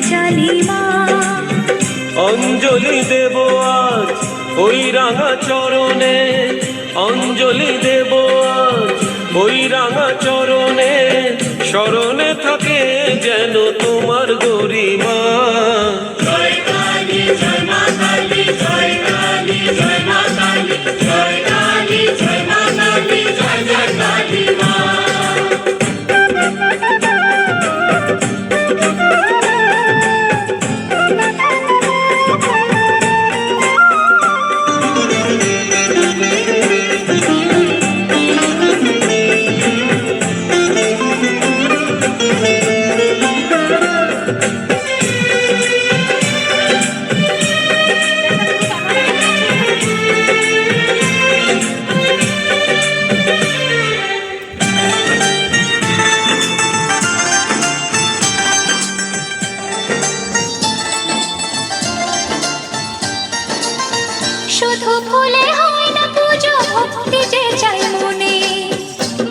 চালি মা। অঞ্জলি দেব আজ ওই রাঙা চরণে, অঞ্জলি দেব আজ ওই রাঙা চরণে, স্মরণে থাকে যেন তোমার গরিমা। জয় কালী জয় মা কালী, জয় কালী জয় মা কালী, জয় কালী জয় মা কালী, জয় জয় কালী মা। শুধু ফুলে হয় না পুজো, ভক্তি যে চাই মনে,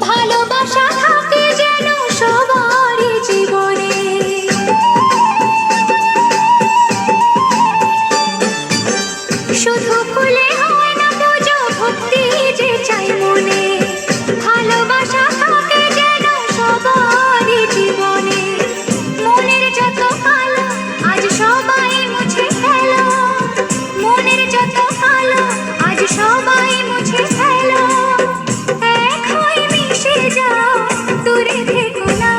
ভালোবাসা থাকে যেন সবারই জীবনে। শুধু ফুলে হয় না পুজো, ভক্তি যে চাই মনে, ভালোবাসা থাকে যেন সবারই জীবনে। মনের যত কালো আজ সবাই মুছে ফেলো, মনের যত কালো আজ সবাই মুছে ফেলো, এক হয়ে মিশে যাও, দূরে থেকো না।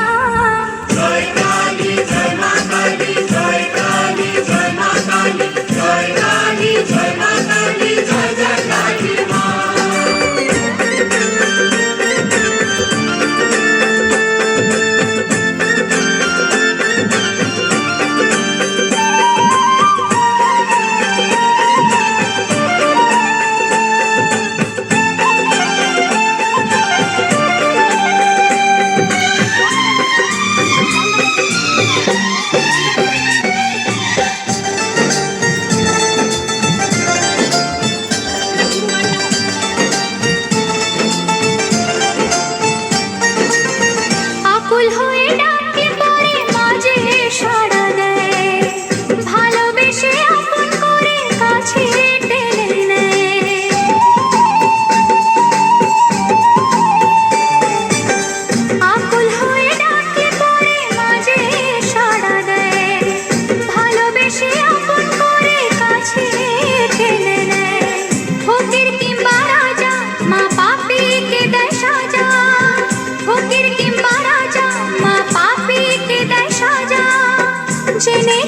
জয় কালী জয় মা কালী, জয় কালী জয় মা কালী, জয় কালী জয় মা কালী, জয় জয় কালী মা। আকুল হয়ে ডাকলে পরে মাঝে সাড়া দেয়, ভালোবেসে আপন করে কাছে টেনে নেয়। আকুল হয়ে ডাকলে পরে মাঝে সাড়া দেয়, ভালোবেসে আপন করে কাছে টেনে নেয়। ফকির কিংবা রাজা মা পাপীকে দেয় সাজা, ফকির কিংবা রাজা মা পাপীকে দেয় সাজা, জেনে